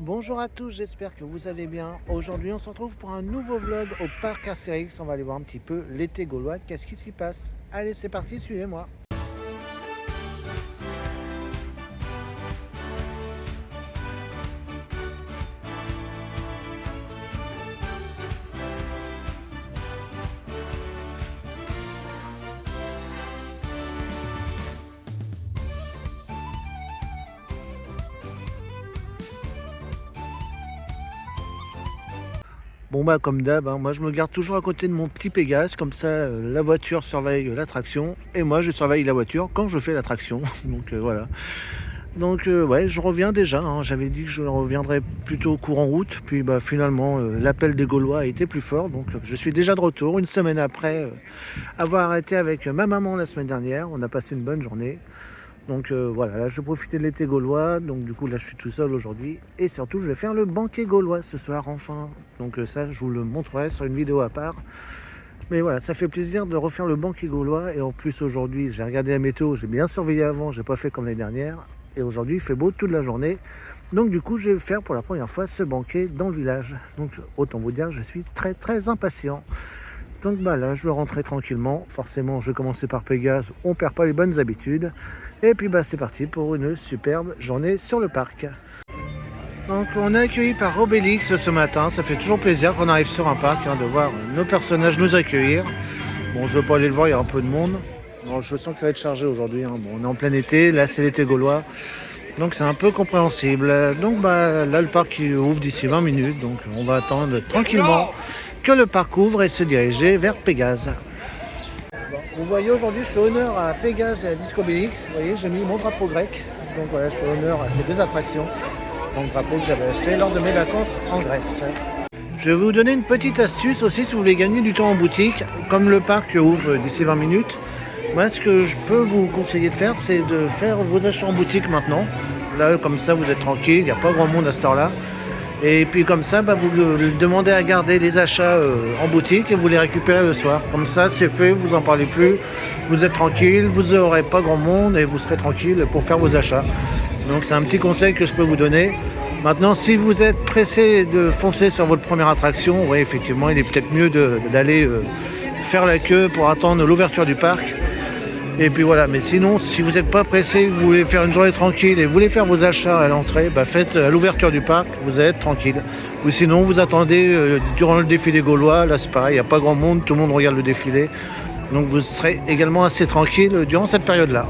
Bonjour à tous, j'espère que vous allez bien. Aujourd'hui, on se retrouve pour un nouveau vlog au parc Astérix. On va aller voir un petit peu l'été gaulois, qu'est-ce qui s'y passe. Allez, c'est parti, suivez-moi. Bon bah comme d'hab, moi je me garde toujours à côté de mon petit Pégase, comme ça la voiture surveille l'attraction et moi je surveille la voiture quand je fais l'attraction. Donc voilà. Donc ouais, je reviens déjà, j'avais dit que je reviendrais plutôt courant août, puis bah finalement l'appel des Gaulois a été plus fort, donc je suis déjà de retour une semaine après avoir arrêté avec ma maman la semaine dernière. On a passé une bonne journée. Donc voilà, là je profitais de l'été gaulois, donc du coup là je suis tout seul aujourd'hui. Et surtout je vais faire le banquet gaulois ce soir enfin. Donc ça je vous le montrerai sur une vidéo à part. Mais voilà, ça fait plaisir de refaire le banquet gaulois. Et en plus aujourd'hui j'ai regardé la météo, j'ai bien surveillé avant, j'ai pas fait comme l'année dernière. Et aujourd'hui il fait beau toute la journée. Donc du coup je vais faire pour la première fois ce banquet dans le village. Donc autant vous dire, je suis très impatient. Donc bah là, je vais rentrer tranquillement. Forcément, je vais commencer par Pégase. On perd pas les bonnes habitudes. Et puis bah c'est parti pour une superbe journée sur le parc. Donc on est accueilli par Obélix ce matin. Ça fait toujours plaisir quand on arrive sur un parc de voir nos personnages nous accueillir. Bon, je ne veux pas aller le voir, il y a un peu de monde. Bon, je sens que ça va être chargé aujourd'hui. Bon, on est en plein été, là c'est l'été gaulois. Donc c'est un peu compréhensible. Donc bah là le parc ouvre d'ici 20 minutes. Donc on va attendre tranquillement que le parc ouvre et se diriger vers Pégase. Bon, vous voyez aujourd'hui je fais honneur à Pégase et à Discobélix. Vous voyez, j'ai mis mon drapeau grec. Donc voilà, je fais honneur à ces deux attractions. Donc drapeau que j'avais acheté lors de mes vacances en Grèce. Je vais vous donner une petite astuce aussi si vous voulez gagner du temps en boutique. Comme le parc ouvre d'ici 20 minutes, moi ce que je peux vous conseiller de faire, c'est de faire vos achats en boutique maintenant. Là comme ça vous êtes tranquille, il n'y a pas grand monde à cette heure-là. Et puis comme ça, vous demandez à garder les achats en boutique et vous les récupérez le soir. Comme ça, c'est fait, vous n'en parlez plus, vous êtes tranquille, vous n'aurez pas grand monde et vous serez tranquille pour faire vos achats. Donc c'est un petit conseil que je peux vous donner. Maintenant, si vous êtes pressé de foncer sur votre première attraction, oui, effectivement, il est peut-être mieux d'aller faire la queue pour attendre l'ouverture du parc. Et puis voilà, mais sinon, si vous n'êtes pas pressé, vous voulez faire une journée tranquille et vous voulez faire vos achats à l'entrée, faites à l'ouverture du parc, vous allez être tranquille. Ou sinon, vous attendez durant le défilé gaulois, là c'est pareil, il n'y a pas grand monde, tout le monde regarde le défilé. Donc vous serez également assez tranquille durant cette période-là.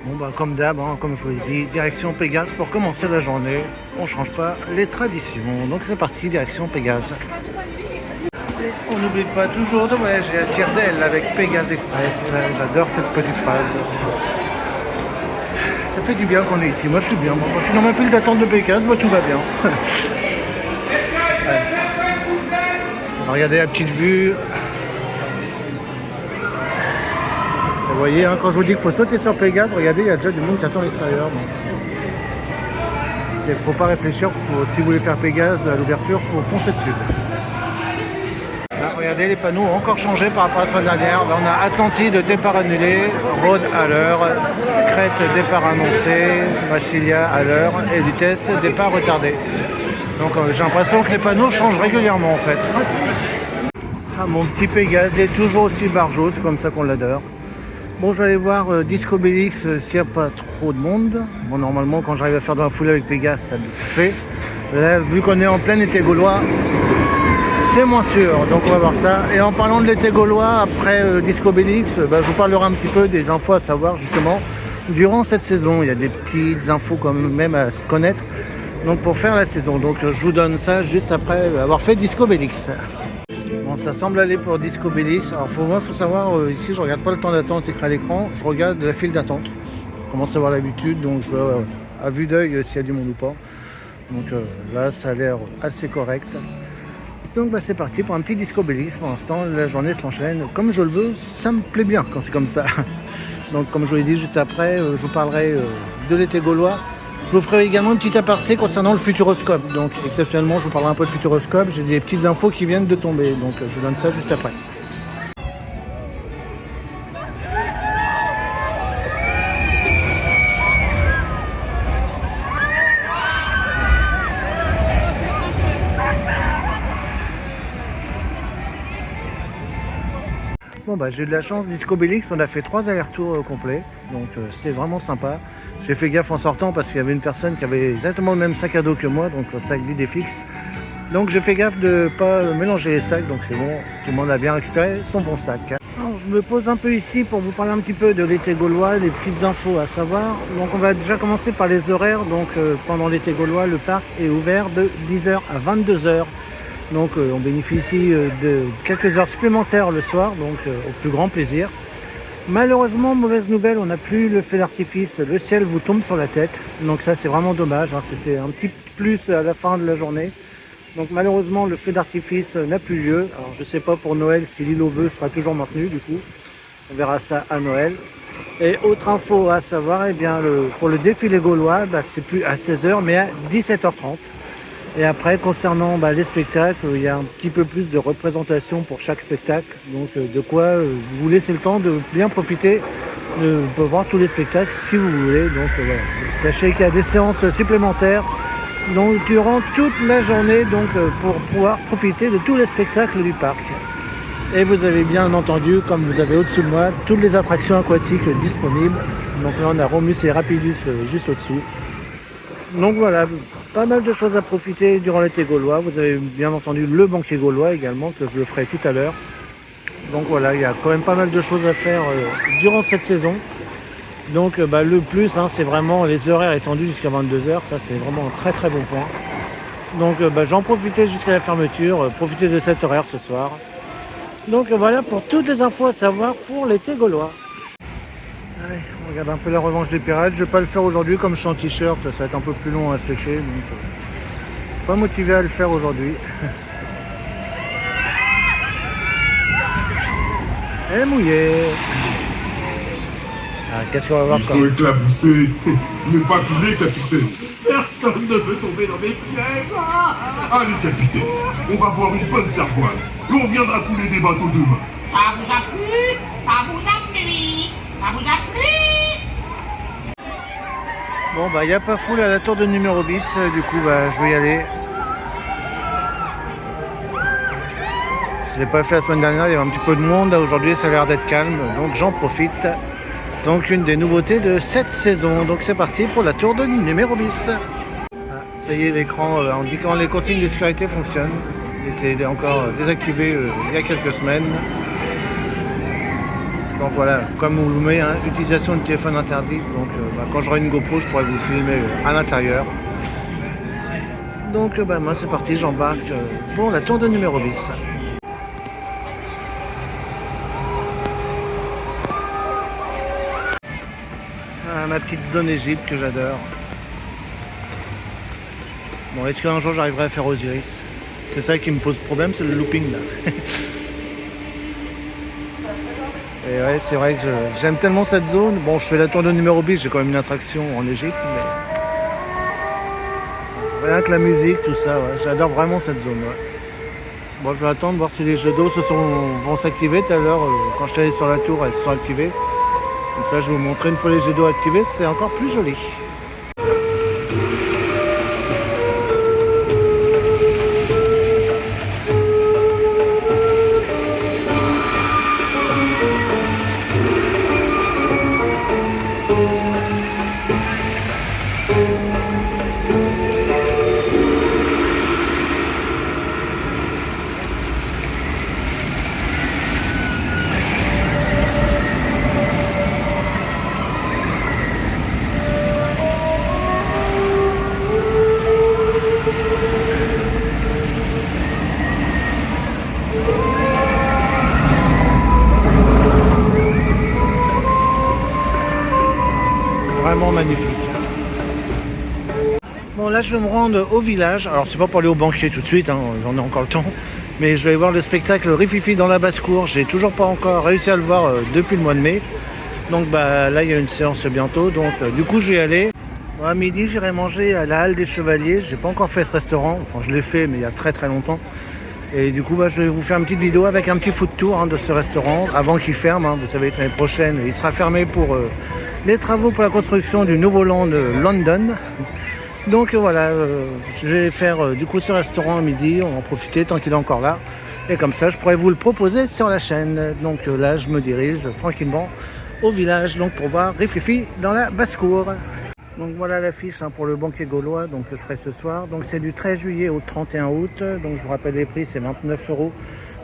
Bon comme d'hab, comme je vous l'ai dit, direction Pégase pour commencer la journée. On ne change pas les traditions. Donc c'est parti, direction Pégase. On n'oublie pas toujours de voyager à tire-d'aile avec Pégase Express. J'adore cette petite phrase. Ça fait du bien qu'on est ici. Moi je suis bien. Moi, je suis dans ma file d'attente de Pégase, moi tout va bien. Ouais. Regardez la petite vue. Vous voyez, quand je vous dis qu'il faut sauter sur Pégase, regardez, il y a déjà du monde qui attend à l'extérieur. Il ne faut pas réfléchir, si vous voulez faire Pégase à l'ouverture, il faut foncer dessus. Là, regardez, les panneaux ont encore changé par rapport à la fin dernière. Là, on a Atlantide, départ annulé, Rhône à l'heure, Crète, départ annoncé, Massilia à l'heure et vitesse, départ retardé. Donc j'ai l'impression que les panneaux changent régulièrement en fait. Mon petit Pégase est toujours aussi barjot, c'est comme ça qu'on l'adore. Bon, je vais aller voir Discobélix s'il n'y a pas trop de monde. Bon, normalement, quand j'arrive à faire dans la foule avec Pégase, ça le fait. Là, vu qu'on est en plein été gaulois, c'est moins sûr. Donc, on va voir ça. Et en parlant de l'été gaulois, après Discobélix, je vous parlerai un petit peu des infos à savoir, justement. Durant cette saison, il y a des petites infos quand même à se connaître. Donc, pour faire la saison. Donc, je vous donne ça juste après avoir fait Discobélix. Bon, ça semble aller pour Discobélix. Alors moi, il faut savoir, ici, je regarde pas le temps d'attente écrit à l'écran, je regarde la file d'attente. Je commence à avoir l'habitude, donc je vois à vue d'œil s'il y a du monde ou pas. Donc là, ça a l'air assez correct. Donc c'est parti pour un petit Discobélix. Pour l'instant, la journée s'enchaîne comme je le veux. Ça me plaît bien quand c'est comme ça. Donc comme je vous l'ai dit juste après, je vous parlerai de l'été gaulois. Je vous ferai également une petite aparté concernant le Futuroscope. Donc exceptionnellement, je vous parlerai un peu de Futuroscope. J'ai des petites infos qui viennent de tomber. Donc je vous donne ça juste après. Bon bah j'ai eu de la chance, Disco Bélix, on a fait 3 allers-retours complets, donc c'était vraiment sympa. J'ai fait gaffe en sortant parce qu'il y avait une personne qui avait exactement le même sac à dos que moi, donc le sac d'Idéfix. Donc j'ai fait gaffe de ne pas mélanger les sacs, donc c'est bon, tout le monde a bien récupéré son bon sac. Alors, je me pose un peu ici pour vous parler un petit peu de l'été gaulois, des petites infos à savoir. Donc on va déjà commencer par les horaires, donc pendant l'été gaulois, le parc est ouvert de 10h à 22h. Donc on bénéficie de quelques heures supplémentaires le soir, donc au plus grand plaisir. Malheureusement, mauvaise nouvelle, on n'a plus le feu d'artifice, le ciel vous tombe sur la tête. Donc ça c'est vraiment dommage, hein. C'était un petit plus à la fin de la journée. Donc malheureusement le feu d'artifice n'a plus lieu. Alors je ne sais pas pour Noël si l'île aux vœux sera toujours maintenue du coup. On verra ça à Noël. Et autre info à savoir, eh bien, pour le défilé gaulois, c'est plus à 16h mais à 17h30. Et après, concernant les spectacles, il y a un petit peu plus de représentation pour chaque spectacle. Donc de quoi vous laissez le temps de bien profiter de voir tous les spectacles si vous voulez. Donc voilà. Sachez qu'il y a des séances supplémentaires donc, durant toute la journée pour pouvoir profiter de tous les spectacles du parc. Et vous avez bien entendu, comme vous avez au-dessus de moi, toutes les attractions aquatiques disponibles. Donc là on a Romus et Rapidus juste au-dessous. Donc voilà, pas mal de choses à profiter durant l'été gaulois. Vous avez bien entendu le banquet gaulois également, que je le ferai tout à l'heure. Donc voilà, il y a quand même pas mal de choses à faire durant cette saison. Donc le plus, c'est vraiment les horaires étendus jusqu'à 22h. Ça, c'est vraiment un très très bon point. Donc j'en profitais jusqu'à la fermeture. Profitez de cet horaire ce soir. Donc voilà pour toutes les infos à savoir pour l'été gaulois. Allez, on regarde un peu la revanche des pirates. Je ne vais pas le faire aujourd'hui comme je suis en t-shirt, ça va être un peu plus long à sécher. Donc pas motivé à le faire aujourd'hui. Elle est mouillée. Ah, qu'est-ce qu'on va voir Ils sont éclaboussés. N'est pas filé, capitaine. Personne ne peut tomber dans mes pièges. Allez, capitaine, on va boire une bonne cervoise. Et on viendra couler des bateaux demain. Ça vous a plu? Ça vous a plu? Ça vous a plu? Bon il n'y a pas foule à la tour de numéro bis, du coup je vais y aller. Je ne l'ai pas fait la semaine dernière, il y avait un petit peu de monde, aujourd'hui ça a l'air d'être calme, donc j'en profite. Donc une des nouveautés de cette saison, donc c'est parti pour la tour de numéro bis. Ah, ça y est, l'écran indiquant les consignes de sécurité fonctionne. Il était encore désactivé il y a quelques semaines. Donc voilà, comme on vous met, utilisation de téléphone interdite, donc quand j'aurai une GoPro, je pourrai vous filmer à l'intérieur. Donc moi c'est parti, j'embarque pour la tour de numéro bis. Ma petite zone Égypte que j'adore. Bon, est-ce qu'un jour j'arriverai à faire Osiris? C'est ça qui me pose problème, c'est le looping là. Et ouais, c'est vrai que j'aime tellement cette zone. Bon, je fais la tour de numéro bis, j'ai quand même une attraction en Égypte, mais rien que la musique, tout ça, ouais, j'adore vraiment cette zone. Ouais. Bon, je vais attendre voir si les jets d'eau vont s'activer tout à l'heure. Quand je suis allé sur la tour, elles se sont activées. Donc là, je vais vous montrer une fois les jets d'eau activés, c'est encore plus joli. Vraiment magnifique. Bon là je vais me rendre au village. Alors c'est pas pour aller au banquier tout de suite, j'en ai encore le temps. Mais je vais aller voir le spectacle Rififi dans la basse-cour. J'ai toujours pas encore réussi à le voir depuis le mois de mai. Donc là il y a une séance bientôt. Donc du coup je vais y aller. Bon, à midi j'irai manger à la Halle des Chevaliers. J'ai pas encore fait ce restaurant. Enfin je l'ai fait mais il y a très très longtemps. Et du coup je vais vous faire une petite vidéo avec un petit food tour de ce restaurant avant qu'il ferme. Vous savez que l'année prochaine il sera fermé pour les travaux pour la construction du nouveau land London. Donc voilà, je vais faire du coup ce restaurant à midi, on va en profiter tant qu'il est encore là. Et comme ça, je pourrais vous le proposer sur la chaîne. Donc là, je me dirige tranquillement au village donc pour voir Rififi dans la basse-cour. Donc voilà l'affiche pour le banquet gaulois donc, que je ferai ce soir. Donc c'est du 13 juillet au 31 août. Donc je vous rappelle les prix, c'est 29 €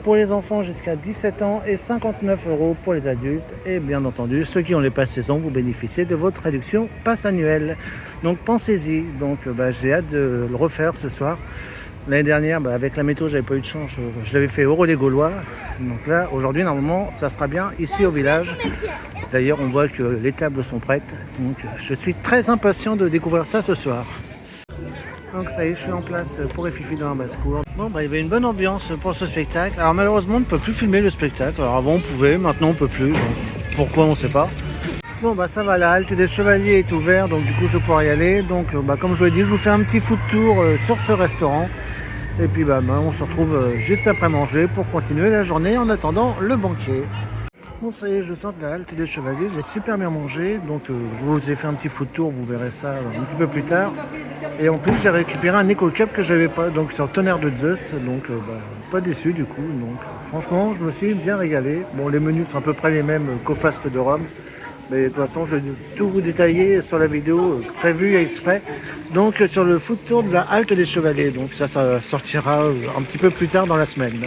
pour les enfants jusqu'à 17 ans et 59 € pour les adultes. Et bien entendu, ceux qui ont les passes saison, vous bénéficiez de votre réduction passe annuelle. Donc pensez-y. Donc j'ai hâte de le refaire ce soir. L'année dernière, avec la météo, j'avais pas eu de chance. Je l'avais fait au Relais Gaulois. Donc là, aujourd'hui, normalement, ça sera bien ici au village. D'ailleurs, on voit que les tables sont prêtes. Donc je suis très impatient de découvrir ça ce soir. Donc ça y est, je suis en place pour Rififi dans la basse-cour. Bon, il y avait une bonne ambiance pour ce spectacle. Alors malheureusement, on ne peut plus filmer le spectacle. Alors avant, on pouvait, maintenant, on peut plus. Donc, pourquoi, on ne sait pas. Bon, ça va, la halte des Chevaliers est ouverte. Donc du coup, je vais pouvoir y aller. Donc, comme je vous l'ai dit, je vous fais un petit foot tour sur ce restaurant. Et puis, on se retrouve juste après manger pour continuer la journée en attendant le banquet. Bon, ça y est, je sors de la halte des Chevaliers, j'ai super bien mangé, donc je vous ai fait un petit foot tour, vous verrez ça un petit peu plus tard. Et en plus, j'ai récupéré un Eco Cup que j'avais pas, donc sur Tonnerre de Zeus, donc pas déçu du coup. Donc franchement, je me suis bien régalé. Bon, les menus sont à peu près les mêmes qu'au Fast de Rome, mais de toute façon, je vais tout vous détailler sur la vidéo prévue exprès. Donc sur le foot tour de la halte des Chevaliers, donc ça sortira un petit peu plus tard dans la semaine.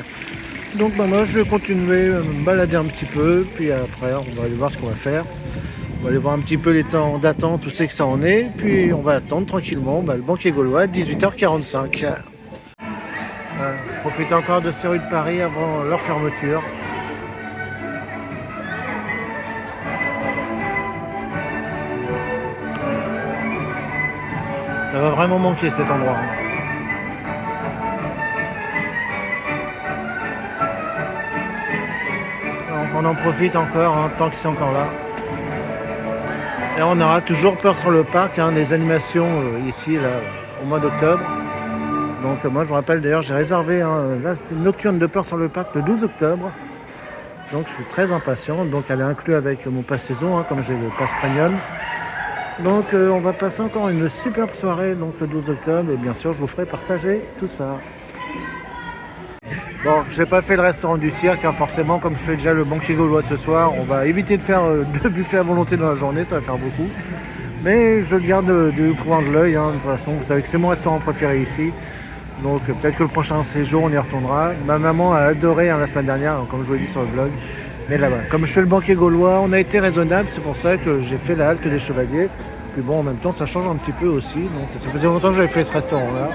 Donc moi je vais continuer à me balader un petit peu, puis après on va aller voir ce qu'on va faire. On va aller voir un petit peu les temps d'attente, où c'est que ça en est, puis on va attendre tranquillement le banquet gaulois, 18h45. Profitez encore de ces rues de Paris avant leur fermeture. Ça va vraiment manquer cet endroit. On en profite encore, tant que c'est encore là. Et on aura toujours Peur sur le parc, les animations ici là, au mois d'octobre. Donc moi je vous rappelle d'ailleurs, j'ai réservé la nocturne de Peur sur le parc le 12 octobre. Donc je suis très impatient. Donc elle est inclue avec mon pass saison, comme j'ai le pass premium. Donc on va passer encore une superbe soirée donc le 12 octobre. Et bien sûr je vous ferai partager tout ça. Bon, j'ai pas fait le restaurant du cirque, forcément, comme je fais déjà le banquet gaulois ce soir, on va éviter de faire deux buffets à volonté dans la journée, ça va faire beaucoup. Mais je le garde du coin de l'œil, de toute façon, vous savez que c'est mon restaurant préféré ici. Donc peut-être que le prochain séjour, on y retournera. Ma maman a adoré la semaine dernière, comme je vous l'ai dit sur le blog. Mais là-bas, comme je fais le banquet gaulois, on a été raisonnable, c'est pour ça que j'ai fait la halte des Chevaliers. Puis bon, en même temps, ça change un petit peu aussi, donc ça faisait longtemps que j'avais fait ce restaurant-là.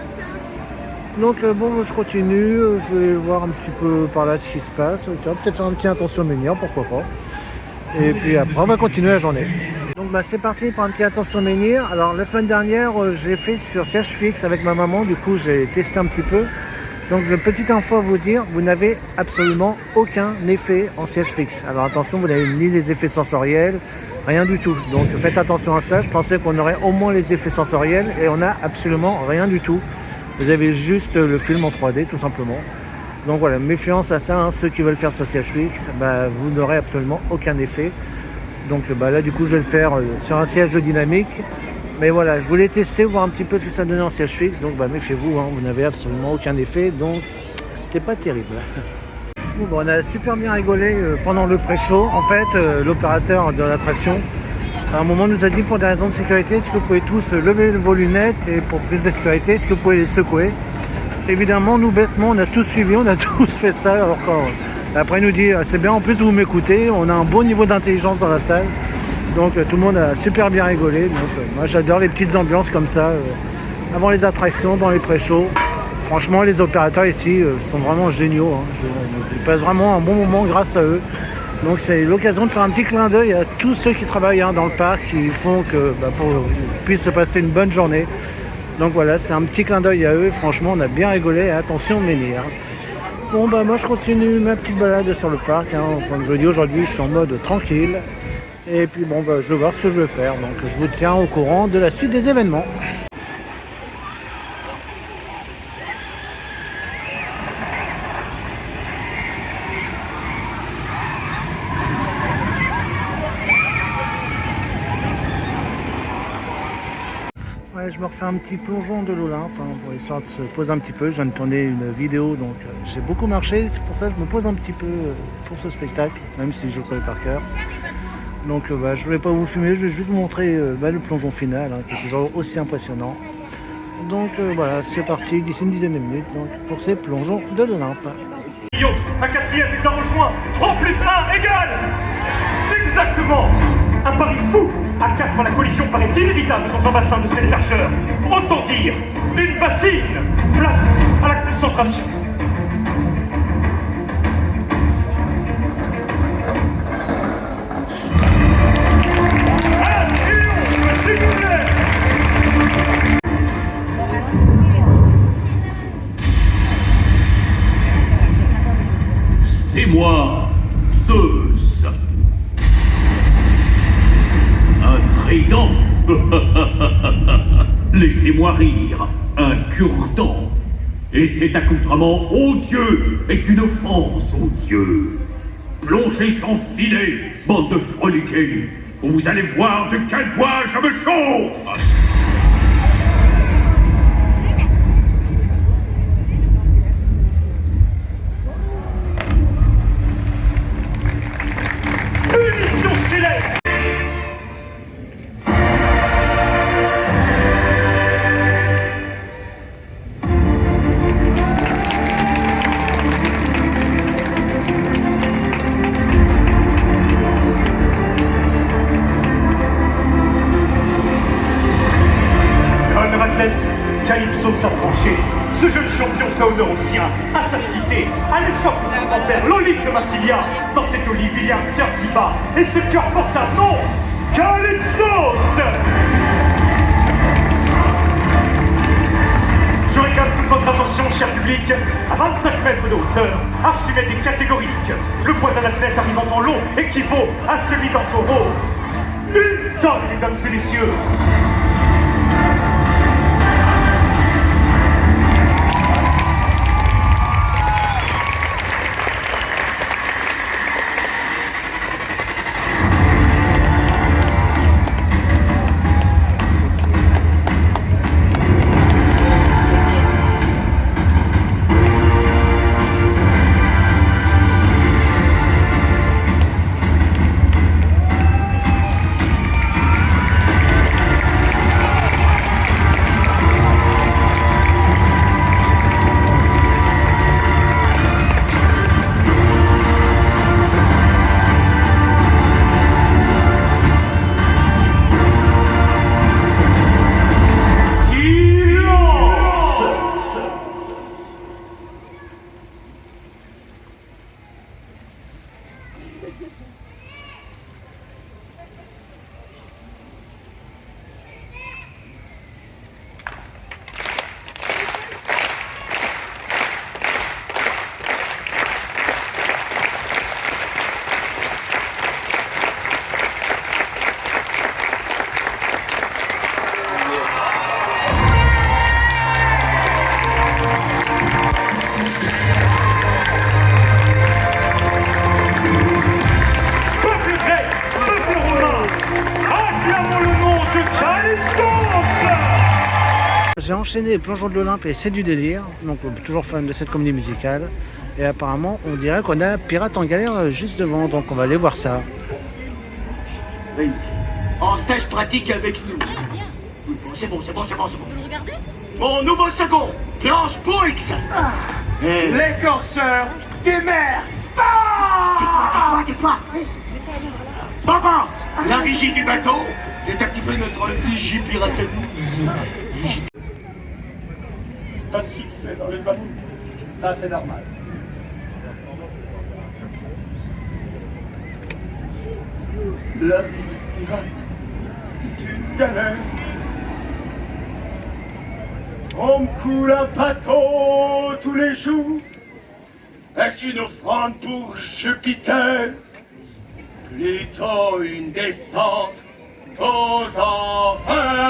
Donc je continue, je vais voir un petit peu par là ce qui se passe, peut-être faire un petit attention menhir, pourquoi pas. Et puis après on va continuer la journée. Donc c'est parti pour un petit attention menhir. Alors la semaine dernière j'ai fait sur siège fixe avec ma maman, du coup j'ai testé un petit peu. Donc petite info à vous dire, vous n'avez absolument aucun effet en siège fixe. Alors attention, vous n'avez ni les effets sensoriels, rien du tout. Donc faites attention à ça, je pensais qu'on aurait au moins les effets sensoriels et on n'a absolument rien du tout. Vous avez juste le film en 3D tout simplement. Donc voilà, méfiance à ça, ceux qui veulent faire sur siège fixe, vous n'aurez absolument aucun effet. Donc là du coup je vais le faire sur un siège dynamique. Mais voilà, je voulais tester, voir un petit peu ce que ça donnait en siège fixe. Donc méfiez-vous, vous n'avez absolument aucun effet. Donc c'était pas terrible. On a super bien rigolé pendant le pré-show. En fait, l'opérateur de l'attraction, à un moment nous a dit pour des raisons de sécurité, est-ce que vous pouvez tous lever vos lunettes et pour plus de sécurité, est-ce que vous pouvez les secouer? Évidemment, nous bêtement, on a tous suivi, on a tous fait ça. Alors après il nous dit, c'est bien, en plus vous m'écoutez, on a un bon niveau d'intelligence dans la salle. Donc tout le monde a super bien rigolé. Donc moi j'adore les petites ambiances comme ça, avant les attractions, dans les pré-shows. Franchement, les opérateurs ici sont vraiment géniaux. Ils passent vraiment un bon moment grâce à eux. Donc c'est l'occasion de faire un petit clin d'œil à tous ceux qui travaillent dans le parc, qui font que pour puisse se passer une bonne journée. Donc voilà, c'est un petit clin d'œil à eux. Franchement, on a bien rigolé. Attention menhir. Bon moi je continue ma petite balade sur le parc. Comme je dis aujourd'hui, je suis en mode tranquille. Et puis je vais voir ce que je vais faire. Donc je vous tiens au courant de la suite des événements. Ouais, je me refais un petit plongeon de l'Olympe pour histoire de se poser un petit peu. Je viens de tourner une vidéo, donc j'ai beaucoup marché. C'est pour ça que je me pose un petit peu pour ce spectacle, même si je le connais par cœur. Donc je ne vais pas vous filmer, je vais juste vous montrer le plongeon final, qui est toujours aussi impressionnant. Donc voilà, c'est parti d'ici une dizaine de minutes donc, pour ces plongeons de l'Olympe. Un quatrième les a rejoints. 3 plus 1 égale. Exactement. Un pari fou. À 4, la collision paraît inévitable dans un bassin de 7 largeurs. Autant dire une bassine. Place à la concentration. Attention, s'il vous plaît. C'est moi, Zeus. Un trident. Laissez-moi rire. Un cure-dent. Et cet accoutrement odieux est une offense aux dieux. Plongez sans filet, bande de freluqués, ou vous allez voir de quel bois je me chauffe. Punition céleste. Calypso de sa tranchée, ce jeune champion fait honneur aux siens, à sa cité, à l'effort de son grand-père, l'Olympe de Massilia. Dans cette olive, il y a un cœur qui bat, et ce cœur porte un nom, Calypsos. Je réclame toute votre attention, cher public. À 25 mètres de hauteur, Archimède est catégorique. Le poids d'un athlète arrivant en long équivaut à celui d'un taureau. 1 tonne, mesdames et messieurs. J'ai enchaîné les plongeons de l'Olympe et c'est du délire, donc toujours fan de cette comédie musicale. Et apparemment, on dirait qu'on a Pirate en galère juste devant, donc on va aller voir ça. Oui. En stage pratique avec nous. Oui, bon, c'est bon. Regardez. Mon nouveau second, Planche pour X. L'écorcheur des mers. Tais-toi. Papa, la vigie du bateau, c'est un petit peu notre vigie piraterie. Pas de succès dans les amours. Ça, c'est normal. La vie du pirate, c'est une galère. On me coule un bateau tous les jours. Est-ce une offrande pour Jupiter? Plutôt une descente aux enfers.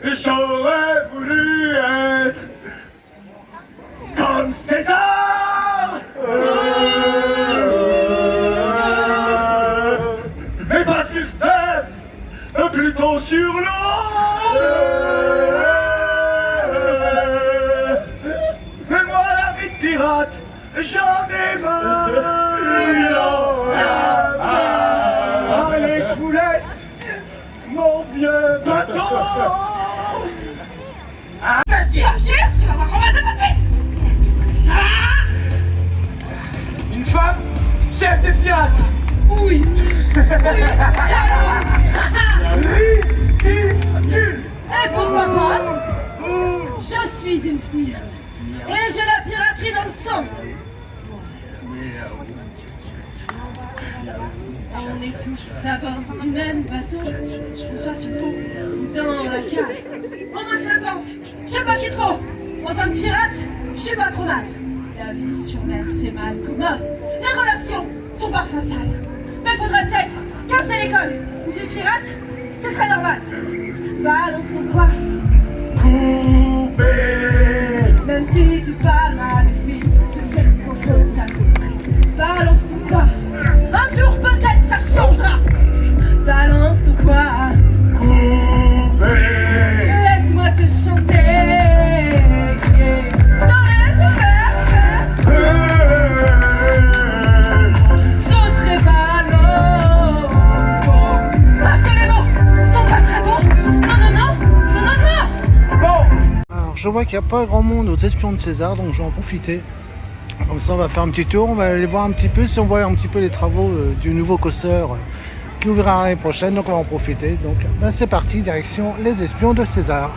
J'aurais voulu être comme César, mais pas sur terre, plutôt sur J'en ai marre. Allez, je vous laisse, mon vieux bâton. Vas-y, tu vas voir ramasser tout de suite. Une femme, chef des pirates. Oui. Ridicule. Et pourquoi pas? Je suis une fille. Et j'ai la piraterie dans le sang. On est tous à bord du même bateau, qu'on soit sur le pont ou dans la cave. Au moins 50, je sais pas qui trop. En tant que pirate, je suis pas trop mal. La vie sur mer, c'est mal commode. Les relations sont parfois sales. Mais faudrait peut-être casser l'école. Une fille pirate, ce serait normal. Balance ton quoi. Coupé. Même si tu parles mal des filles, je sais qu'au fond t'as compris. Balance ton quoi. Un jour peut-être ça changera. Balance ton quoi. Coupé. Laisse-moi te chanter. Dans les couverts, je sauterai pas l'eau. Parce que les mots sont pas très bons. Non. Alors je vois qu'il n'y a pas grand monde aux espions de César, donc je vais en profiter. Comme ça on va faire un petit tour, on va aller voir un petit peu si on voit un petit peu les travaux du nouveau cosseur qui ouvrira l'année prochaine, donc on va en profiter. Donc ben, c'est parti, direction les espions de César.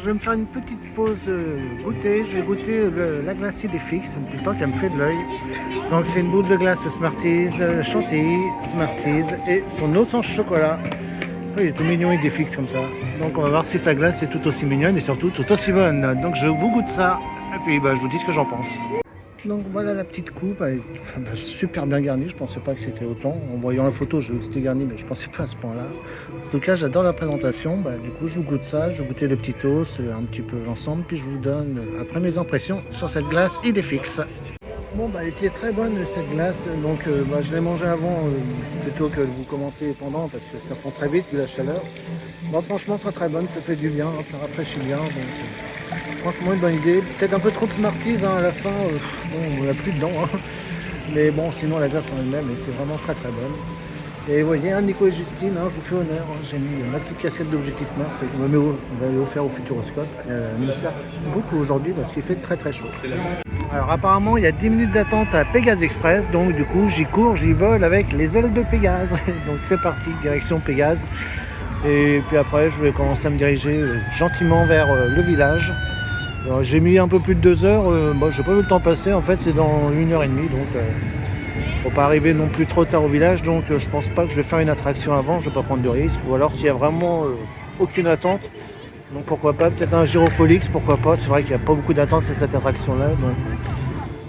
je vais me faire une petite pause goûter. Je vais goûter la glace Idéfix, depuis le temps qu'elle me fait de l'œil. Donc c'est une boule de glace Smarties, chantilly, Smarties et son eau sans chocolat. Oui, il est tout mignon Idéfix comme ça. Donc on va voir si sa glace est tout aussi mignonne et surtout tout aussi bonne. Donc je vous goûte ça et puis je vous dis ce que j'en pense. Donc voilà la petite coupe, elle est super bien garnie, je pensais pas que c'était autant. En voyant la photo, je vu que c'était garni, mais je pensais pas à ce point-là. En tout cas, j'adore la présentation, du coup je vous goûte ça, je vais goûter le petit toast, un petit peu l'ensemble, puis je vous donne après mes impressions sur cette glace Idéfix. Bon elle était très bonne cette glace, donc je l'ai mangée avant plutôt que de vous commenter pendant, parce que ça fond très vite vu la chaleur. Bon, franchement très bonne, ça fait du bien, ça rafraîchit bien, donc franchement une bonne idée. Peut-être un peu trop de Smarties à la fin, on n'a plus dedans, mais bon sinon la glace en elle-même était vraiment très bonne. Et vous voyez, Nico et Justine, je vous fais honneur, j'ai mis ma petite casquette d'Objectif Mars, on m'avait offert au Futuroscope. Elle me sert beaucoup aujourd'hui parce qu'il fait très chaud. Alors apparemment il y a 10 minutes d'attente à Pégase Express, donc du coup j'y cours, j'y vole avec les ailes de Pégase. Donc c'est parti, direction Pégase. Et puis après je vais commencer à me diriger gentiment vers le village. Alors, j'ai mis un peu plus de 2 heures, j'ai pas vu le temps passer, en fait c'est dans 1h30, donc faut pas arriver non plus trop tard au village, donc je pense pas que je vais faire une attraction avant, je vais pas prendre de risque, ou alors s'il y a vraiment aucune attente, donc pourquoi pas, peut-être un Gyrofolix, pourquoi pas, c'est vrai qu'il n'y a pas beaucoup d'attente sur cette attraction-là, donc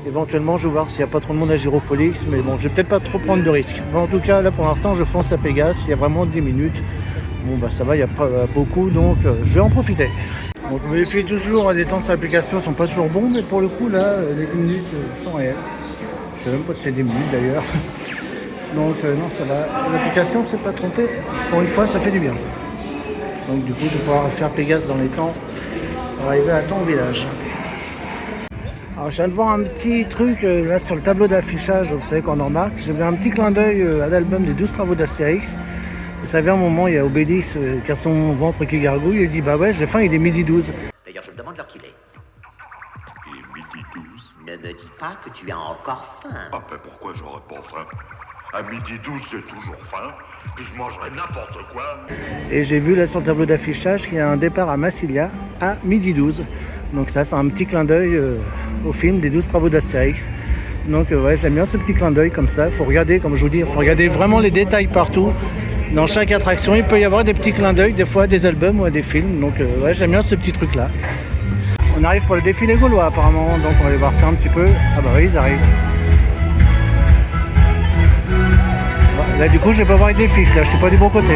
éventuellement je vais voir s'il n'y a pas trop de monde à Gyrofolix, mais bon, je vais peut-être pas trop prendre de risques. Enfin, en tout cas, là pour l'instant, je fonce à Pégase, il y a vraiment 10 minutes. Bon ça va, il n'y a pas beaucoup, donc je vais en profiter. Bon, je me méfie toujours, les temps sur l'application ne sont pas toujours bons, mais pour le coup là, les 10 minutes sont réelles. Je ne sais même pas si c'est 10 minutes d'ailleurs. Donc non, ça va. L'application ne s'est pas trompée. Pour une fois, ça fait du bien. Donc du coup, je vais pouvoir faire Pégase dans les temps pour arriver à temps au village. Alors je viens de voir un petit truc là sur le tableau d'affichage, vous savez qu'on en remarque. J'ai vu un petit clin d'œil à l'album des 12 travaux d'Astérix. Vous savez, à un moment, il y a Obélix qui a son ventre qui gargouille, il dit bah ouais, j'ai faim, il est midi 12. D'ailleurs, je me demande l'heure qu'il est. Il est midi 12. Ne me dis pas que tu as encore faim. Ah ben pourquoi j'aurais pas faim? À midi 12, j'ai toujours faim, puis je mangerai n'importe quoi. Et j'ai vu là sur le tableau d'affichage qu'il y a un départ à Massilia à midi 12. Donc ça, c'est un petit clin d'œil au film des 12 travaux d'Astérix. Donc ouais, j'aime bien ce petit clin d'œil comme ça. Il faut regarder, comme je vous dis, il faut regarder vraiment les détails partout. Dans chaque attraction, il peut y avoir des petits clins d'œil, des fois à des albums ou à des films. Donc ouais, j'aime bien ce petit truc-là. On arrive pour le défilé gaulois apparemment, donc on va aller voir ça un petit peu. Ah bah oui, ils arrivent. Bon, là du coup, je vais pas voir Idéfix, là je suis pas du bon côté.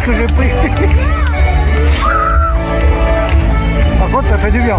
Que j'ai pris. Par contre, ça fait du bien.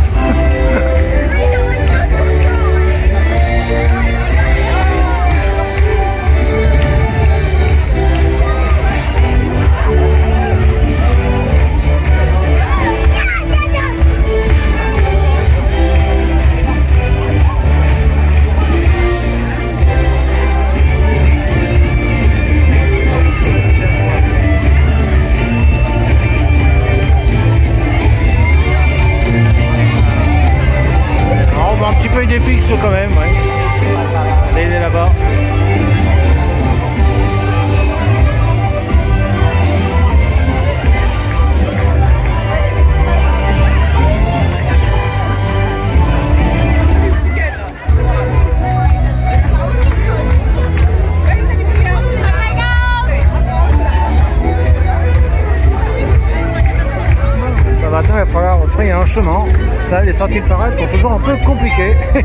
Après il y a un chemin, ça les sorties de parade sont toujours un peu compliquées. Ouais,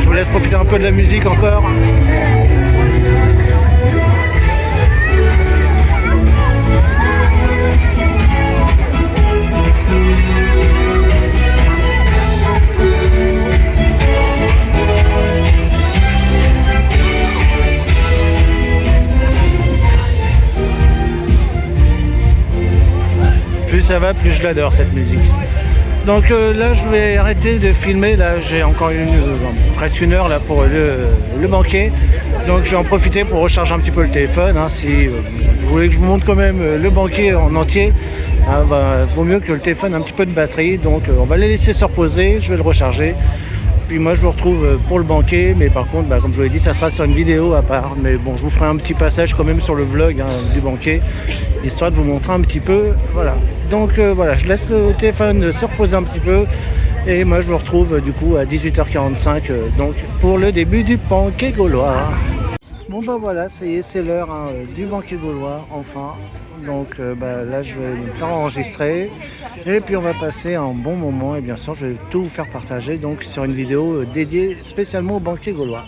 je vous laisse profiter un peu de la musique encore. Plus ça va, plus je l'adore cette musique. Donc là je vais arrêter de filmer, là j'ai encore presque une heure là pour le banquet. Donc je vais en profiter pour recharger un petit peu le téléphone. Hein, si vous voulez que je vous montre quand même le banquet en entier, vaut mieux que le téléphone ait un petit peu de batterie. Donc on va les laisser se reposer, je vais le recharger. Puis moi je vous retrouve pour le banquet, mais par contre comme je vous l'ai dit, ça sera sur une vidéo à part. Mais bon, je vous ferai un petit passage quand même sur le vlog du banquet, histoire de vous montrer un petit peu, voilà. Donc voilà, je laisse le téléphone se reposer un petit peu, et moi je vous retrouve du coup à 18h45, donc pour le début du banquet gaulois. Bon bah voilà, ça y est, c'est l'heure du banquet gaulois, enfin. Donc là je vais me faire enregistrer et puis on va passer un bon moment, et bien sûr je vais tout vous faire partager donc sur une vidéo dédiée spécialement au banquet gaulois.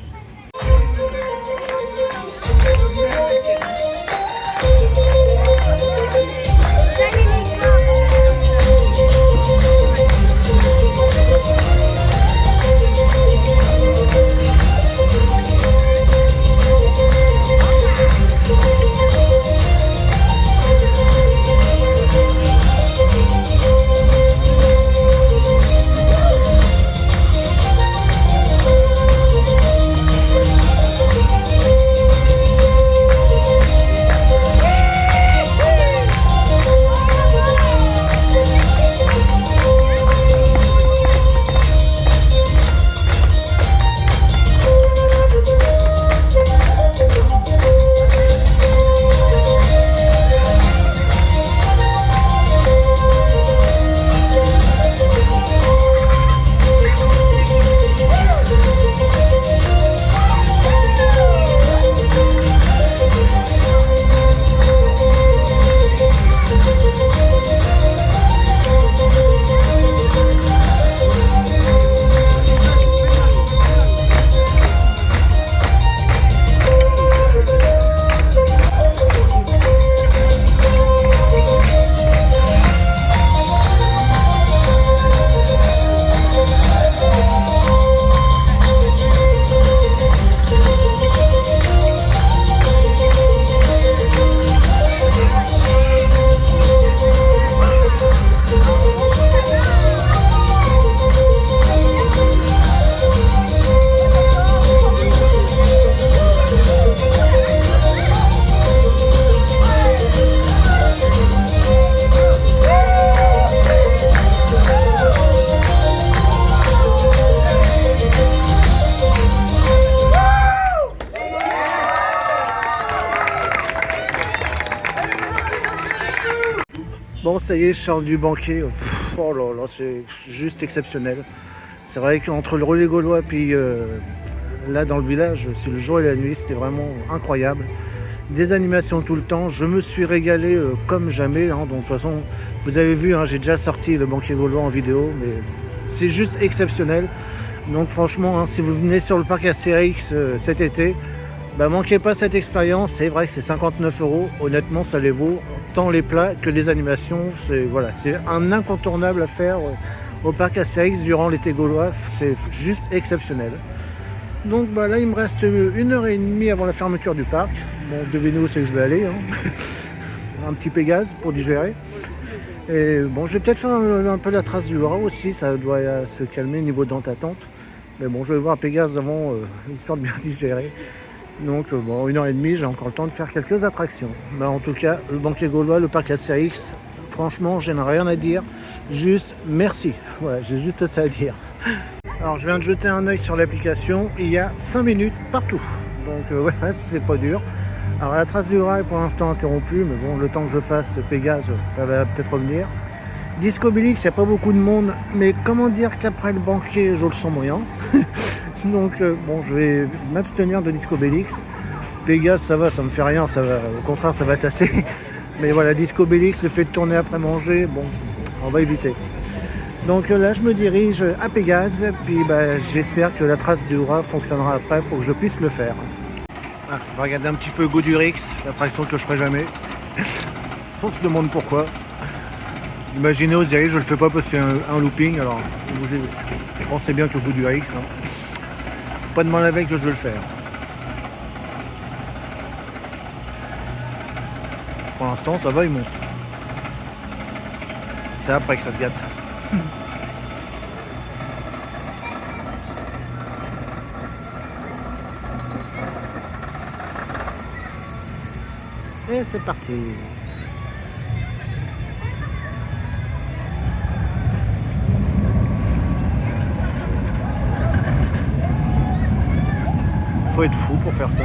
Bon, ça y est, je sors du banquet. Oh là là, c'est juste exceptionnel. C'est vrai qu'entre le relais gaulois puis là dans le village, c'est le jour et la nuit, c'était vraiment incroyable. Des animations tout le temps, je me suis régalé comme jamais. Hein. Donc de toute façon, vous avez vu, hein, j'ai déjà sorti le banquet gaulois en vidéo, mais c'est juste exceptionnel. Donc franchement, hein, si vous venez sur le parc Astérix cet été, manquez pas cette expérience. C'est vrai que c'est 59 €, honnêtement ça les vaut, tant les plats que les animations. C'est un incontournable à faire au parc Astérix durant l'été gaulois, c'est juste exceptionnel. Donc là il me reste 1h30 avant la fermeture du parc. Bon, devinez où c'est que je vais aller, hein. Un petit Pégase pour digérer. Et bon, je vais peut-être faire un peu la trace du rat aussi, ça doit se calmer au niveau de d'attente. Mais bon, je vais voir Pégase avant, histoire de bien digérer. Donc bon, 1h30, j'ai encore le temps de faire quelques attractions. En tout cas, le banquet gaulois, le parc Astérix, franchement, je n'ai rien à dire. Juste merci. Voilà, j'ai juste ça à dire. Alors, je viens de jeter un œil sur l'application. Il y a 5 minutes partout. Donc voilà, c'est pas dur. Alors, la trace du rat est pour l'instant interrompue. Mais bon, le temps que je fasse Pégase, ça va peut-être revenir. Discobélix, il n'y a pas beaucoup de monde. Mais comment dire qu'après le banquet, je le sens moyen. Donc bon, je vais m'abstenir de Discobélix. Pégase, ça va, ça me fait rien, ça va, au contraire, ça va tasser. Mais voilà, Disco Bélix, le fait de tourner après manger, bon, on va éviter. Donc là, je me dirige à Pégase, puis j'espère que la trace du Hura fonctionnera après pour que je puisse le faire. Ah, on va regarder un petit peu Goodurix, l'attraction que je ferai jamais. On se demande pourquoi. Imaginez, on dirait, je le fais pas parce qu'il y a un looping, alors pensez bien que Goodurix, hein, pas de mal avec que je vais le faire. Pour l'instant, ça va, il monte. C'est après que ça te gâte. Et c'est parti. Faut être fou pour faire ça.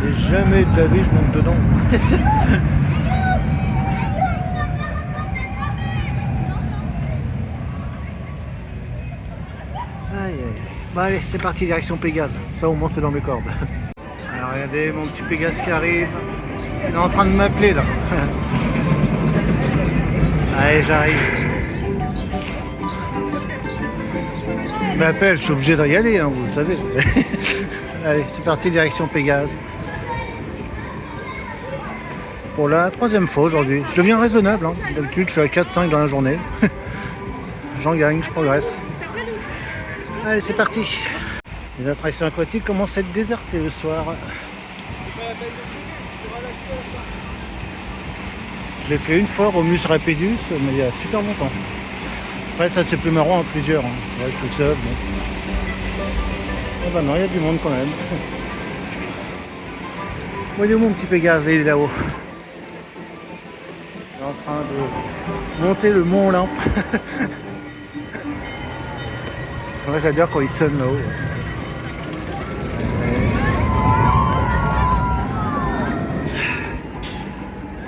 Et jamais de la vie je monte dedans. Aïe, aïe, aïe. Bon allez, c'est parti, direction Pégase. Ça au moins c'est dans mes cordes. Alors regardez mon petit Pégase qui arrive. Il est en train de m'appeler là. Allez, j'arrive. Il m'appelle, je suis obligé d'y aller, hein, vous le savez. Allez, c'est parti, direction Pégase. Pour la 3e fois aujourd'hui. Je deviens raisonnable, hein. D'habitude je suis à 4-5 dans la journée. J'en gagne, je progresse. Allez, c'est parti. Les attractions aquatiques commencent à être désertées le soir. Je l'ai fait une fois au Mus Rapidus, mais il y a super longtemps. Après ça c'est plus marrant à plusieurs, hein. C'est vrai que tout seul. Bon. Ah bah non, il y a du monde quand même. Bon, il est où mon petit Pégase? Il est là-haut. Il est en train de monter le mont Olympe. Ouais, j'adore quand il sonne là-haut.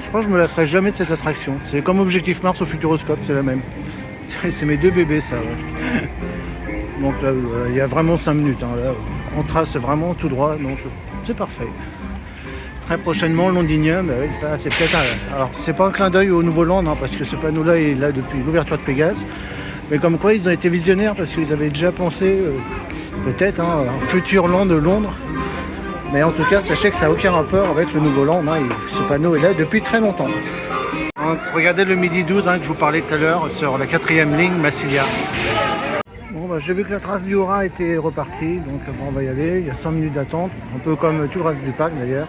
Je crois que je me lasserai jamais de cette attraction. C'est comme Objectif Mars au Futuroscope, c'est la même. C'est mes deux bébés ça. Ouais. Donc là, il y a vraiment 5 minutes. Hein, là, on trace vraiment tout droit, donc c'est parfait. Très prochainement, Londinium, oui, ça c'est peut-être un... Alors c'est pas un clin d'œil au nouveau Land, hein, parce que ce panneau-là est là depuis l'ouverture de Pégase. Mais comme quoi ils ont été visionnaires parce qu'ils avaient déjà pensé peut-être un futur Land de Londres. Mais en tout cas, sachez que ça n'a aucun rapport avec le nouveau Land. Hein, ce panneau est là depuis très longtemps. Donc, regardez le midi 12 hein, que je vous parlais tout à l'heure sur la 4e ligne Massilia. Bon, bah, j'ai vu que la trace du Hura était repartie, donc bon, on va y aller. Il y a 5 minutes d'attente, un peu comme tout le reste du parc d'ailleurs.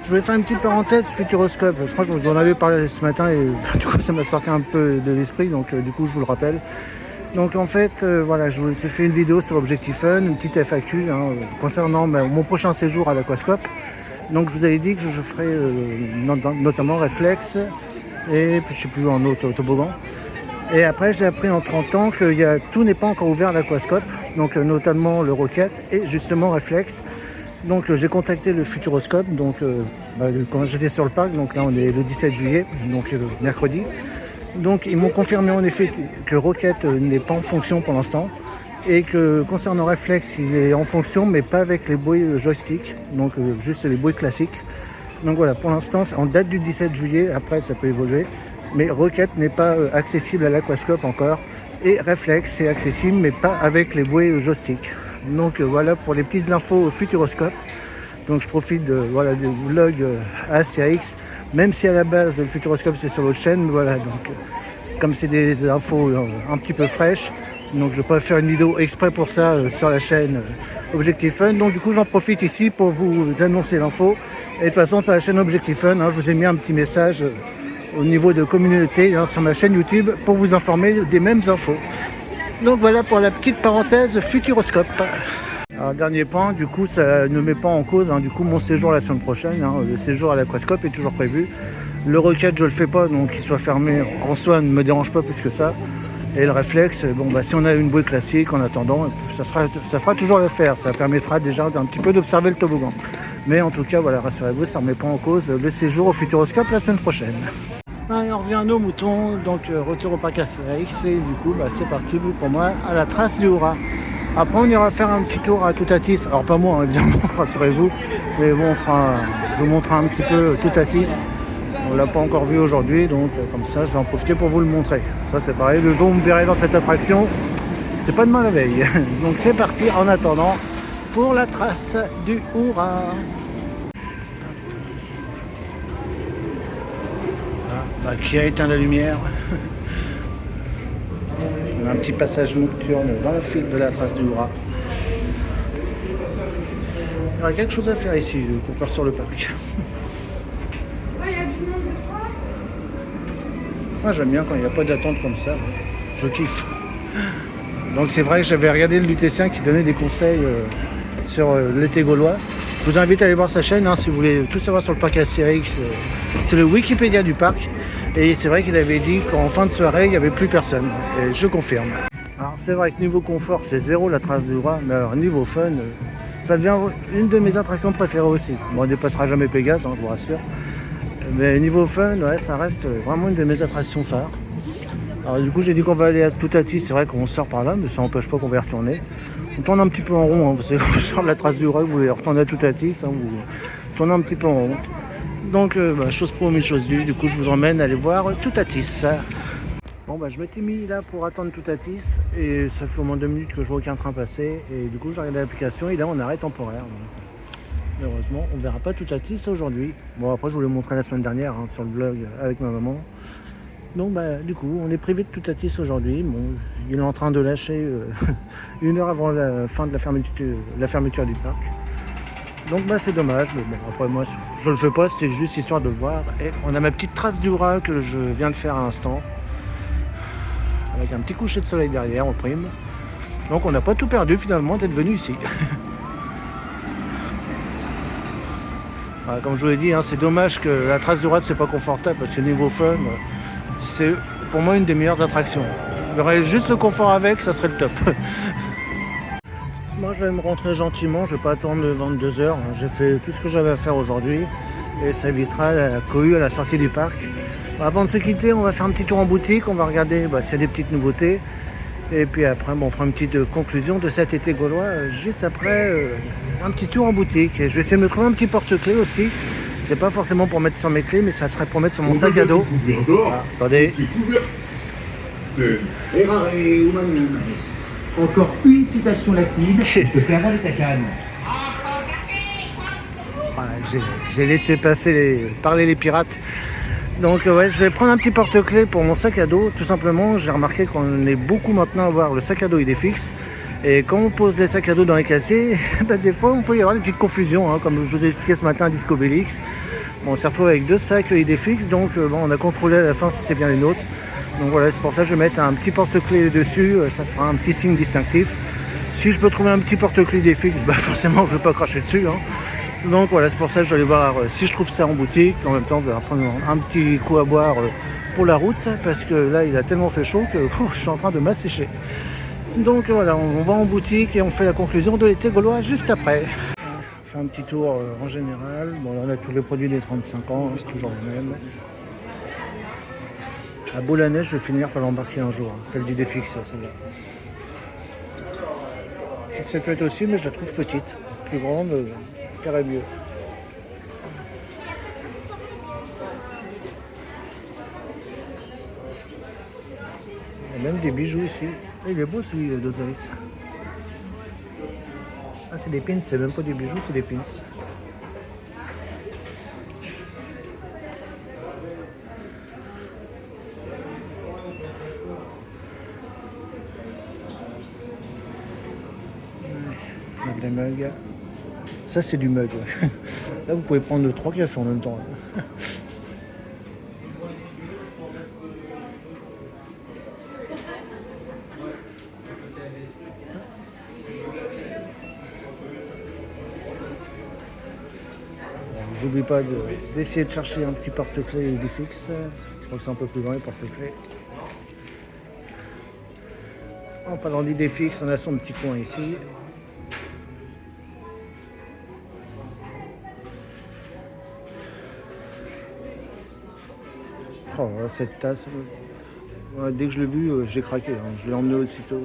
Je voulais faire une petite parenthèse Futuroscope. Je crois que je vous en avais parlé ce matin et du coup ça m'a sorti un peu de l'esprit, donc du coup je vous le rappelle. Donc en fait, voilà, je vous ai fait une vidéo sur Objectif Fun, une petite FAQ hein, concernant mon prochain séjour à l'Aquascope. Donc je vous avais dit que je ferais notamment Réflexe et puis je sais plus un autre toboggan. Et après j'ai appris en 30 ans que tout n'est pas encore ouvert à l'Aquascope, donc notamment le Rocket et justement Réflexe. Donc j'ai contacté le Futuroscope donc, quand j'étais sur le parc, donc là on est le 17 juillet, donc mercredi. Donc ils m'ont confirmé en effet que Rocket n'est pas en fonction pour l'instant et que concernant Réflexe il est en fonction mais pas avec les buoys joystick, donc juste les buoys classiques. Donc voilà, pour l'instant en date du 17 juillet, après ça peut évoluer, mais Rocket n'est pas accessible à l'Aquascope encore et Réflexe est accessible mais pas avec les buoys joystick. Donc voilà pour les petites infos au Futuroscope. Donc je profite du vlog ASIAX, même si à la base le Futuroscope c'est sur l'autre chaîne, mais voilà, donc comme c'est des infos un petit peu fraîches, donc je peux faire une vidéo exprès pour ça sur la chaîne Objectif Fun. Donc du coup j'en profite ici pour vous annoncer l'info. Et de toute façon sur la chaîne Objectif Fun, hein, je vous ai mis un petit message au niveau de communauté hein, sur ma chaîne YouTube pour vous informer des mêmes infos. Donc voilà pour la petite parenthèse Futuroscope. Alors dernier point, du coup ça ne met pas en cause hein, du coup mon séjour la semaine prochaine, hein, le séjour à l'Aquascope est toujours prévu. Le Rocket je le fais pas, donc qu'il soit fermé en soi ne me dérange pas plus que ça. Et le Réflexe, bon bah si on a une bouée classique en attendant, ça fera toujours l'affaire, ça permettra déjà d'un petit peu d'observer le toboggan. Mais en tout cas voilà, rassurez-vous, ça ne met pas en cause le séjour au Futuroscope la semaine prochaine. Allez, on revient à nos moutons, donc retour au parc ASIAX et du coup c'est parti pour moi à la trace du Hura. Après on ira faire un petit tour à Toutatis. Alors pas moi hein, évidemment, rassurez-vous. Mais bon, je vous montrerai un petit peu Toutatis. On l'a pas encore vu aujourd'hui, donc comme ça je vais en profiter pour vous le montrer. Ça c'est pareil, le jour où vous me verrez dans cette attraction, c'est pas demain la veille. Donc c'est parti en attendant pour la trace du Hourra. Qui a éteint la lumière. On a un petit passage nocturne dans le fil de la trace du Hourra. Il y aura quelque chose à faire ici, pour faire sur le parc. Moi j'aime bien quand il n'y a pas d'attente comme ça. Je kiffe. Donc c'est vrai que j'avais regardé le lutétien qui donnait des conseils sur l'été gaulois. Je vous invite à aller voir sa chaîne hein, si vous voulez tout savoir sur le parc Astérix. C'est le Wikipédia du parc. Et c'est vrai qu'il avait dit qu'en fin de soirée, il n'y avait plus personne. Et je confirme. Alors c'est vrai que niveau confort, c'est zéro la trace du Hourra. Mais alors niveau fun, ça devient une de mes attractions préférées aussi. Bon, on ne dépassera jamais Pégase, hein, je vous rassure. Mais niveau fun, ouais, ça reste vraiment une de mes attractions phares. Alors du coup, j'ai dit qu'on va aller à Toutatis. C'est vrai qu'on sort par là, mais ça n'empêche pas qu'on va y retourner. On tourne un petit peu en rond, hein, parce que quand vous sortez de la trace du Hourra, vous voulez retourner à Toutatis, hein, vous tournez un petit peu en rond. Donc, chose promise, chose due, du coup je vous emmène aller voir Toutatis. Bon je m'étais mis là pour attendre Toutatis et ça fait au moins 2 minutes que je vois aucun train passer et du coup j'ai regardé l'application et là on a arrêt temporaire. Donc, malheureusement on verra pas Toutatis aujourd'hui. Bon après je vous l'ai montré la semaine dernière hein, sur le vlog avec ma maman. Donc du coup on est privé de Toutatis aujourd'hui. Bon, il est en train de lâcher 1 heure avant la fin de la fermeture du parc. Donc c'est dommage, mais bon après moi je le fais pas, c'était juste histoire de voir. Et on a ma petite trace du Hourra que je viens de faire à l'instant. Avec un petit coucher de soleil derrière en prime. Donc on n'a pas tout perdu finalement d'être venu ici. Voilà, comme je vous l'ai dit, hein, c'est dommage que la trace du Hourra c'est pas confortable parce que niveau fun, c'est pour moi une des meilleures attractions. Il y aurait juste le confort avec, ça serait le top. Moi je vais me rentrer gentiment, je vais pas attendre 22h, hein. J'ai fait tout ce que j'avais à faire aujourd'hui et ça évitera la cohue à la sortie du parc. Avant de se quitter, on va faire un petit tour en boutique, on va regarder s'il y a des petites nouveautés et puis après on fera une petite conclusion de cet été gaulois juste après un petit tour en boutique. Et je vais essayer de me trouver un petit porte-clés aussi, c'est pas forcément pour mettre sur mes clés mais ça serait pour mettre sur mon sac à dos. Ah, attendez. Errare humanum est. Encore une citation latine, je te fais avaler ta canne. Voilà, j'ai laissé parler les pirates. Donc ouais, je vais prendre un petit porte-clés pour mon sac à dos. Tout simplement, j'ai remarqué qu'on est beaucoup maintenant à avoir le sac à dos Idéfix. Et quand on pose les sacs à dos dans les casiers, des fois on peut y avoir des petites confusions, hein, comme je vous ai expliqué ce matin à Disco Bellix. Bon, on s'est retrouvé avec 2 sacs Idéfix, donc on a contrôlé à la fin si c'était bien les nôtres. Donc voilà, c'est pour ça que je vais mettre un petit porte-clés dessus, ça fera un petit signe distinctif. Si je peux trouver un petit porte-clés Idéfix, forcément je ne vais pas cracher dessus. Hein. Donc voilà, c'est pour ça que je vais aller voir si je trouve ça en boutique. En même temps, je vais prendre un petit coup à boire pour la route, parce que là il a tellement fait chaud que je suis en train de m'assécher. Donc voilà, on va en boutique et on fait la conclusion de l'été gaulois juste après. On fait un petit tour en général. Bon là on a tous les produits des 35 ans, c'est toujours le même. À Boule-à-Neige, je vais finir par l'embarquer un jour, celle d'Idéfix, celle-là. Cette peut être aussi, mais je la trouve petite. Plus grande, irait mieux. Il y a même des bijoux ici. Il est beau celui d'Osiris. Ah, c'est des pins, c'est même pas des bijoux, c'est des pins. Des mugs. Ça c'est du mug. Là vous pouvez prendre 3 cafés en même temps. N'oublie pas d'essayer de chercher un petit porte-clés Idéfix. Je crois que c'est un peu plus grand les porte-clés. En parlant d'Idéfix, on a son petit coin ici. Oh, cette tasse, Ouais, dès que je l'ai vu, j'ai craqué. Hein. Je l'ai emmené aussitôt.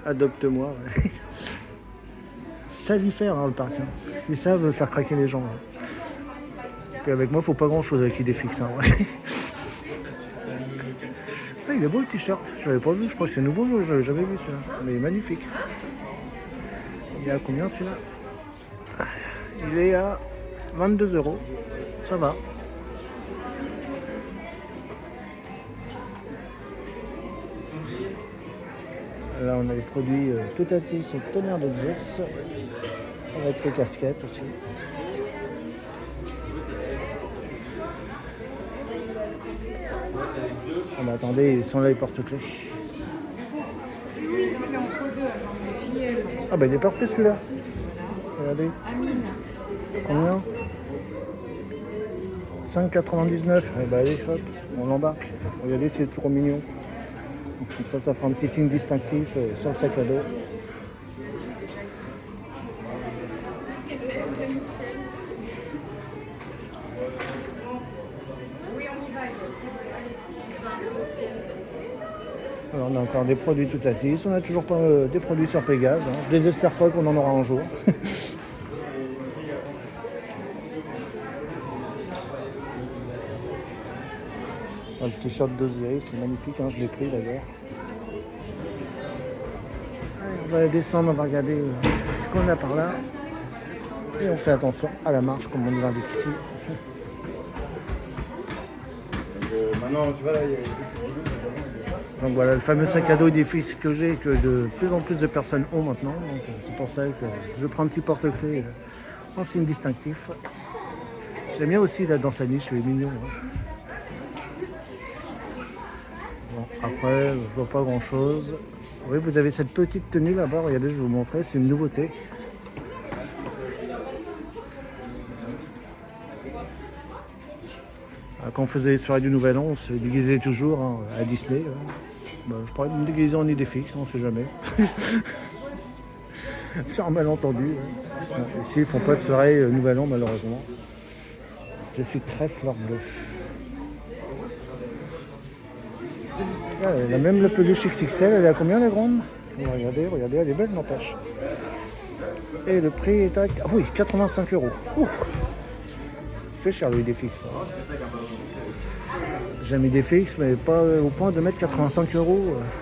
Adopte-moi. Ouais. Ça lui faire hein, le parc. Hein. Ils savent faire craquer les gens. Hein. Puis avec moi, faut pas grand chose avec Idéfix. Hein, ouais. Ah, il est beau le t-shirt. Je l'avais pas vu. Je crois que c'est nouveau. Je l'avais jamais vu celui-là. Mais il est magnifique. Il est à combien celui-là? Il est à 22 €. Ça va. Là, on a les produits Toutatis et Tonnerre de Zeus, avec les casquettes aussi. Ah bah attendez, ils sont là les porte-clés. Ah bah il est parfait celui-là. Regardez. Combien? 5,99. Eh bah allez, hop, on l'embarque. Regardez, c'est trop mignon. Comme ça fera un petit signe distinctif sur le sac à dos. Alors on a encore des produits Toutatis, on a toujours pas des produits sur Pégase. Hein. Je désespère pas qu'on en aura un jour. Le t-shirt d'Oziri, c'est magnifique, hein, je l'ai pris d'ailleurs. On va descendre, on va regarder ce qu'on a par là. Et on fait attention à la marche, comme on l'indique ici. Maintenant, tu vois, là, il y a Donc voilà, le fameux sac à dos Idéfix que j'ai, que de plus en plus de personnes ont maintenant. Donc c'est pour ça que je prends un petit porte-clés en signe distinctif. J'aime bien aussi là dans sa niche, il est mignon. Hein. Bon, après, je vois pas grand chose. Oui, vous avez cette petite tenue là-bas, regardez, je vais vous montrer, c'est une nouveauté. Quand on faisait les soirées du Nouvel An, on se déguisait toujours hein, à Disney. Hein. Bah, je pourrais me déguiser en Idéfix, on ne sait jamais. C'est un malentendu. Hein. Ici, ils font pas de soirée Nouvel An, malheureusement. Je suis très fleur bleue. Ah, elle a même le peluche XXL, elle est à combien la grande? Regardez, elle est belle, n'empêche. Et le prix est à ah, oui, 85 €. Ouh. Fait cher le Idéfix. J'ai mis Idéfix, mais pas au point de mettre 85 €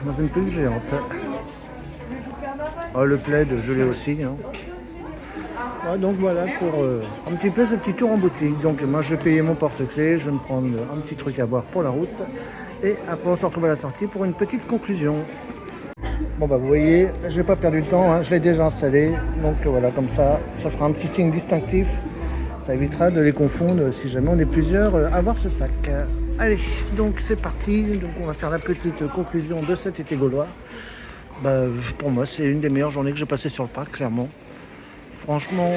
dans une peluche géante. Oh, le plaid, je l'ai aussi. Hein. Ah, donc voilà pour un petit peu ce petit tour en boutique. Donc moi je vais payer mon porte-clés, je vais me prendre un petit truc à boire pour la route. Et après on se retrouve à la sortie pour une petite conclusion. Bon bah vous voyez, je n'ai pas perdu le temps, hein, je l'ai déjà installé. Donc voilà, comme ça fera un petit signe distinctif. Ça évitera de les confondre si jamais on est plusieurs à avoir ce sac. Allez, donc c'est parti. Donc on va faire la petite conclusion de cet été gaulois. Bah, pour moi, c'est une des meilleures journées que j'ai passées sur le parc, clairement. Franchement,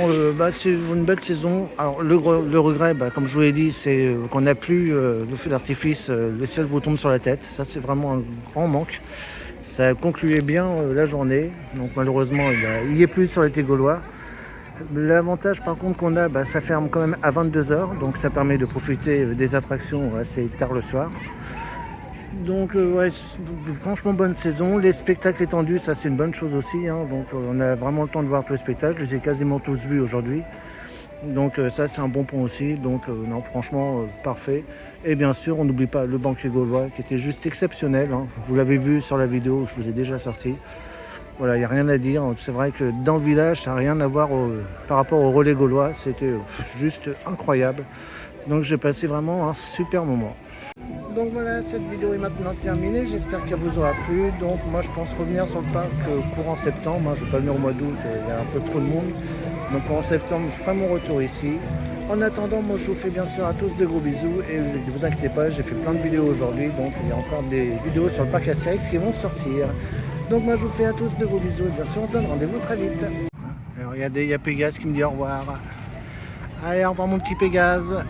c'est une belle saison. Alors le regret, comme je vous l'ai dit, c'est qu'on n'a plus le feu d'artifice, le ciel vous tombe sur la tête. Ça, c'est vraiment un grand manque. Ça concluait bien la journée. Donc malheureusement, il n'y est plus sur l'été gaulois. L'avantage par contre qu'on a, ça ferme quand même à 22 h. Donc ça permet de profiter des attractions assez tard le soir. Donc ouais, franchement bonne saison. Les spectacles étendus, ça c'est une bonne chose aussi. Hein. Donc on a vraiment le temps de voir tous les spectacles. Je les ai quasiment tous vus aujourd'hui. Donc ça c'est un bon point aussi. Donc non, franchement parfait. Et bien sûr, on n'oublie pas le banquet gaulois qui était juste exceptionnel. Hein. Vous l'avez vu sur la vidéo, je vous ai déjà sorti. Voilà, il n'y a rien à dire. C'est vrai que dans le village, ça n'a rien à voir par rapport au relais gaulois. C'était juste incroyable. Donc j'ai passé vraiment un super moment. Donc voilà, cette vidéo est maintenant terminée. J'espère qu'elle vous aura plu. Donc moi, je pense revenir sur le parc courant septembre. Moi, je ne vais pas venir au mois d'août, il y a un peu trop de monde. Donc en septembre, je ferai mon retour ici. En attendant, moi, je vous fais bien sûr à tous de gros bisous. Et ne vous inquiétez pas, j'ai fait plein de vidéos aujourd'hui. Donc il y a encore des vidéos sur le parc Astérix qui vont sortir. Donc moi, je vous fais à tous de gros bisous. Et bien sûr, on se donne rendez-vous très vite. Alors, regardez, il y a Pégase qui me dit au revoir. Allez, au revoir mon petit Pégase.